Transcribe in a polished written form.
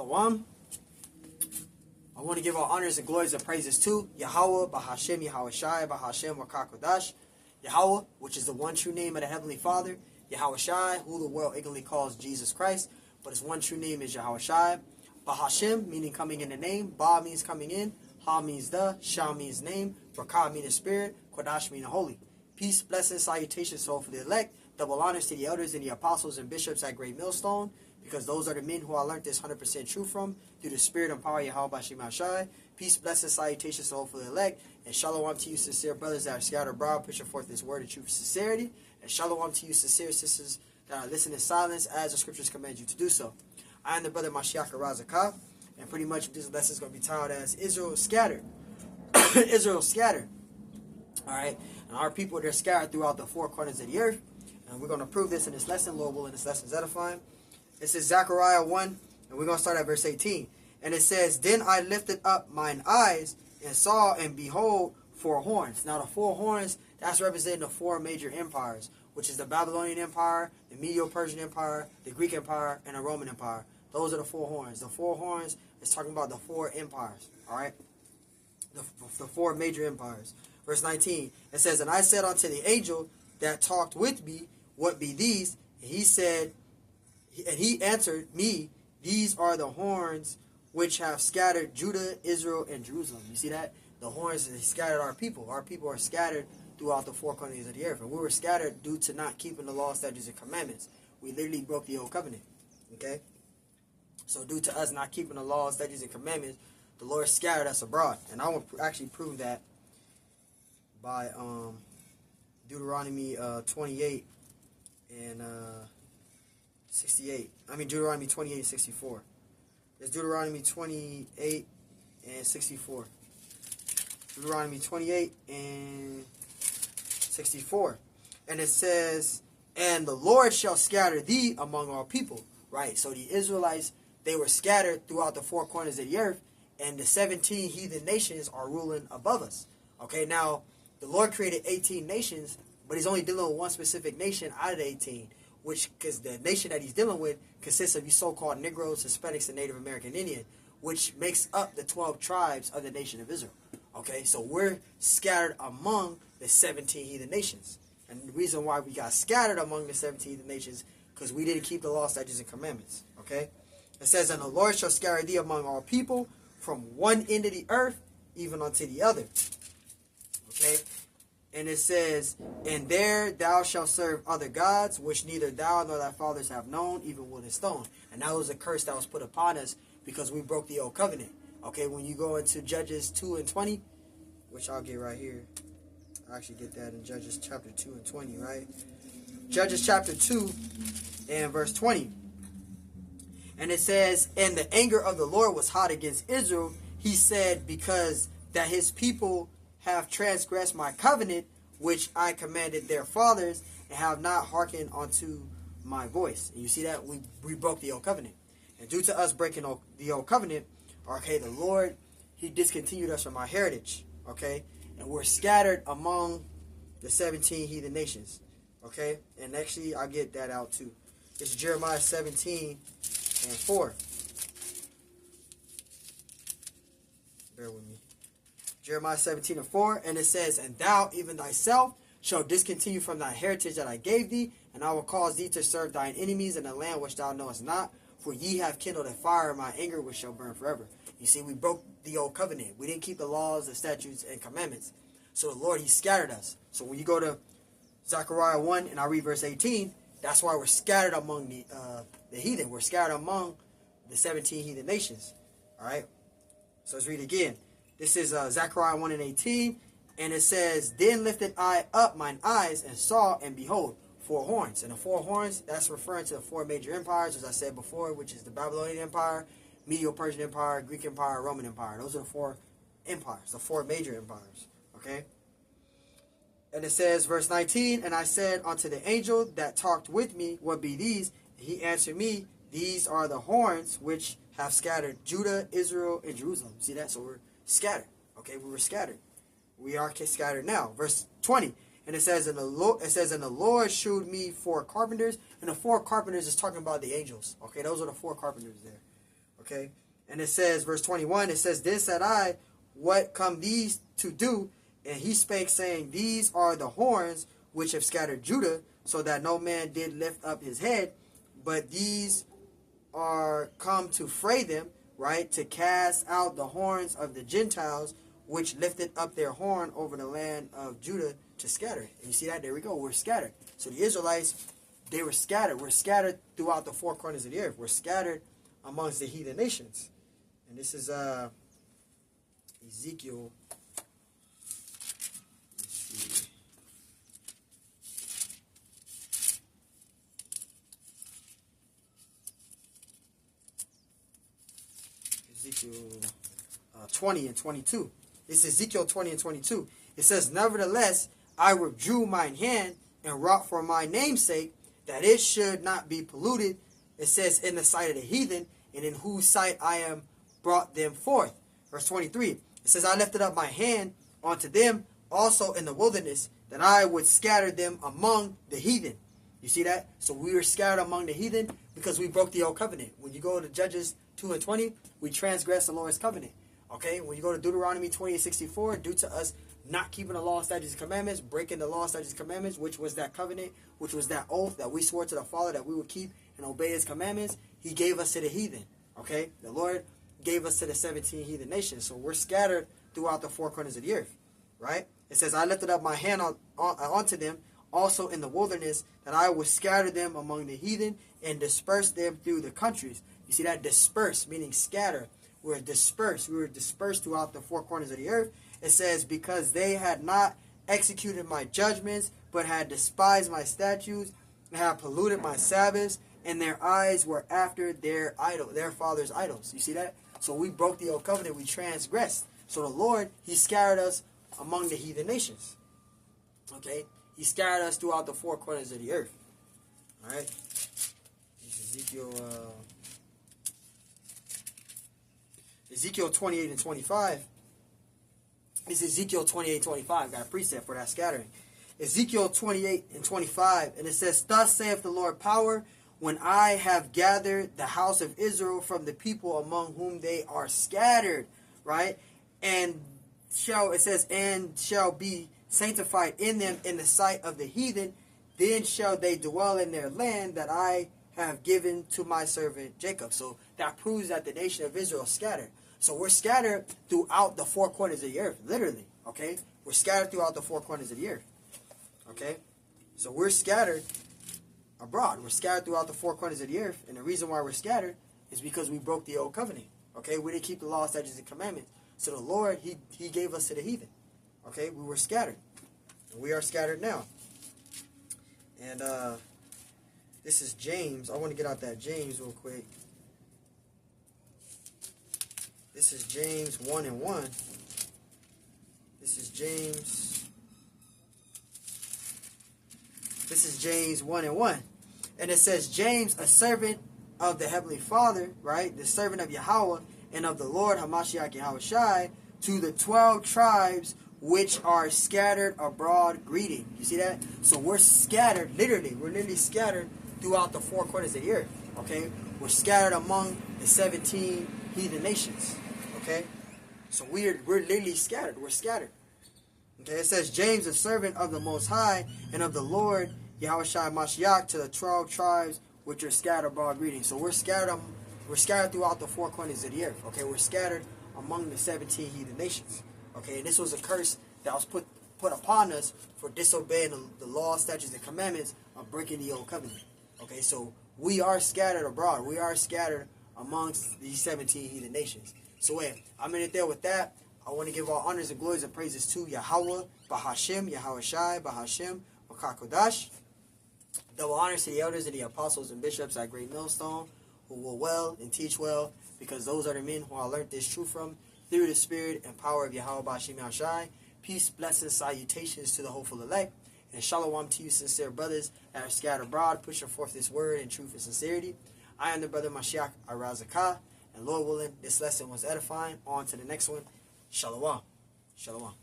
Shalom. I want to give all honors and glories and praises to Yahweh, Bahashem, Yahweh Shai, Bahashem, Wakakodash, Yahweh, which is the one true name of the Heavenly Father, Yahweh Shai, who the world ignorantly calls Jesus Christ, but his one true name is Yahweh Shai. Bahashem, meaning coming in the name, Ba means coming in, Ha means the, Shah means name, Rakah meaning spirit, Kodash meaning holy. Peace, blessings, salutations, soul for the elect, double honors to the elders and the apostles and bishops at Great Millstone, because those are the men who I learned this 100% true from, through the spirit and power of Yahweh Bashim Shai. Peace, blessings, salutations, soul for the elect, and shalom to you sincere brothers that are scattered abroad, pushing forth this word of truth and sincerity, and shalom to you sincere sisters that are listening in silence as the scriptures command you to do so. I am the brother Mashiach Razakah, and pretty much this lesson is going to be titled as Israel Scattered. Israel Scattered. Alright, and our people, they're scattered throughout the four corners of the earth, and we're going to prove this in this lesson. Lord willing, this lesson is edifying. This is Zechariah 1, and we're going to start at verse 18. And it says, Then I lifted up mine eyes, and saw, and behold, four horns. Now the four horns, that's representing the four major empires, which is the Babylonian Empire, the Medo-Persian Empire, the Greek Empire, and the Roman Empire. Those are the four horns. The four horns is talking about the four empires, alright? The four major empires. Verse 19, it says, And I said unto the angel that talked with me, What be these? And he said, and he answered me, These are the horns which have scattered Judah, Israel, and Jerusalem. You see that? The horns that scattered our people. Our people are scattered throughout the four corners of the earth. And we were scattered due to not keeping the law, statutes, and commandments. We literally broke the old covenant. Okay? So due to us not keeping the law, statutes, and commandments, the Lord scattered us abroad. And I will actually prove that by Deuteronomy 28 and 68. I mean Deuteronomy 28 and 64. It's Deuteronomy 28 and 64. Deuteronomy 28 and 64. And it says, And the Lord shall scatter thee among all people. Right, so the Israelites, they were scattered throughout the four corners of the earth, and the 17 heathen nations are ruling above us. Okay, now, the Lord created 18 nations, but he's only dealing with one specific nation out of the 18, because the nation that he's dealing with consists of you so-called Negroes, Hispanics, and Native American Indian, which makes up the 12 tribes of the nation of Israel. Okay, so we're scattered among the 17 heathen nations. And the reason why we got scattered among the 17 heathen nations, because we didn't keep the law, statutes, and commandments. Okay, it says, And the Lord shall scatter thee among all people, from one end of the earth, even unto the other. Okay, and it says, And there thou shalt serve other gods, which neither thou nor thy fathers have known, even wood and stone. And that was a curse that was put upon us because we broke the old covenant. Okay, when you go into Judges 2 and 20, which I'll get right here. I actually get that in Judges chapter 2 and 20, right? Judges chapter 2 and verse 20. And it says, And the anger of the Lord was hot against Israel. He said, Because that his people have transgressed my covenant, which I commanded their fathers, and have not hearkened unto my voice. And you see that? We broke the old covenant. And due to us breaking the old covenant, okay, the Lord, he discontinued us from our heritage. Okay? And we're scattered among the 17 heathen nations. Okay? And actually, I'll get that out too. It's Jeremiah 17 and 4. Bear with me. Jeremiah 17 and 4, and it says, And thou, even thyself, shalt discontinue from thy heritage that I gave thee, and I will cause thee to serve thine enemies in the land which thou knowest not, for ye have kindled a fire in my anger which shall burn forever. You see, we broke the old covenant. We didn't keep the laws, the statutes, and commandments. So the Lord, he scattered us. So when you go to Zechariah 1, and I read verse 18, that's why we're scattered among the heathen. We're scattered among the 17 heathen nations. Alright? So let's read again. This is Zechariah 1 and 18, and it says, Then lifted I up mine eyes, and saw, and behold, four horns. And the four horns, that's referring to the four major empires, as I said before, which is the Babylonian Empire, Medo-Persian Empire, Greek Empire, Roman Empire. Those are the four empires, the four major empires. Okay? And it says, verse 19, And I said unto the angel that talked with me, What be these? And he answered me, These are the horns which have scattered Judah, Israel, and Jerusalem. See that? So we're scattered. Okay, we were scattered. We are scattered now. Verse 20. And it says, And the Lord shewed me four carpenters. And the four carpenters is talking about the angels. Okay, those are the four carpenters there. Okay? And it says, verse 21, it says, Then said I, what come these to do? And he spake, saying, These are the horns which have scattered Judah, so that no man did lift up his head, but these are come to fray them, right, to cast out the horns of the Gentiles, which lifted up their horn over the land of Judah to scatter. And you see that? There we go. We're scattered. So the Israelites, they were scattered. We're scattered throughout the four corners of the earth. We're scattered amongst the heathen nations. And this is Ezekiel. Let's see. Ezekiel 20 and 22. It's Ezekiel 20 and 22. It says, Nevertheless, I withdrew mine hand and wrought for my name's sake, that it should not be polluted. It says, in the sight of the heathen, and in whose sight I am brought them forth. Verse 23. It says, I lifted up my hand unto them also in the wilderness, that I would scatter them among the heathen. You see that? So we were scattered among the heathen because we broke the old covenant. When you go to Judges 2 and 20, we transgress the Lord's covenant. Okay? When you go to Deuteronomy 28:64, due to us not keeping the law, statutes, and commandments, breaking the law, statutes, and commandments, which was that covenant, which was that oath that we swore to the Father that we would keep and obey his commandments, he gave us to the heathen. Okay? The Lord gave us to the 17 heathen nations. So we're scattered throughout the four corners of the earth. Right? It says, I lifted up my hand unto them also in the wilderness, that I would scatter them among the heathen and disperse them through the countries. You see that? Disperse, meaning scatter. We're dispersed. We were dispersed throughout the four corners of the earth. It says, because they had not executed my judgments, but had despised my statutes, and had polluted my Sabbaths, and their eyes were after their father's idols. You see that? So we broke the old covenant. We transgressed. So the Lord, he scattered us among the heathen nations. Okay? He scattered us throughout the four corners of the earth. Alright? This is Ezekiel 28 and 25. This is Ezekiel 28:25. Got a precept for that scattering. Ezekiel 28 and 25. And it says, Thus saith the Lord power, when I have gathered the house of Israel from the people among whom they are scattered. Right? And shall be sanctified in them in the sight of the heathen, then shall they dwell in their land that I have given to my servant Jacob. So that proves that the nation of Israel is scattered. So we're scattered throughout the four corners of the earth, literally. Okay? We're scattered throughout the four corners of the earth. Okay? So we're scattered abroad. We're scattered throughout the four corners of the earth. And the reason why we're scattered is because we broke the old covenant. Okay? We didn't keep the law, statutes, and commandments. So the Lord, he gave us to the heathen. Okay? We were scattered. And we are scattered now. And this is James. I want to get out that James real quick. This is James 1 and 1. This is James 1 and 1. And it says, James, a servant of the Heavenly Father, right? The servant of Yahweh and of the Lord, Hamashiach Yahushai, to the 12 tribes which are scattered abroad, greeting. You see that? So we're scattered, literally. We're literally scattered throughout the four corners of the earth. Okay? We're scattered among the 17 heathen nations. Okay? So we're literally scattered. We're scattered. Okay? It says, James, a servant of the Most High and of the Lord, Yahushua Mashiach, to the 12 tribes which are scattered abroad, greeting. So we're scattered throughout the four corners of the earth. Okay? We're scattered among the 17 heathen nations. Okay? And this was a curse that was put upon us for disobeying the law, statutes, and commandments of breaking the old covenant. Okay? So we are scattered abroad. We are scattered amongst these 17 heathen nations. So I'm in it there with that. I want to give all honors and glories and praises to Yahweh, Bahashem, Yahushai, Bahashem, Wakakodash. Double honors to the elders and the apostles and bishops at Great Millstone, who will well and teach well, because those are the men who I learned this truth from, through the spirit and power of Yahweh, Bahashem, Yahushai. Peace, blessings, salutations to the hopeful elect, and shalom to you sincere brothers that are scattered abroad, pushing forth this word in truth and sincerity. I am the brother Mashiach Arazakah. And Lord willing, this lesson was edifying. On to the next one. Shalom. Shalom.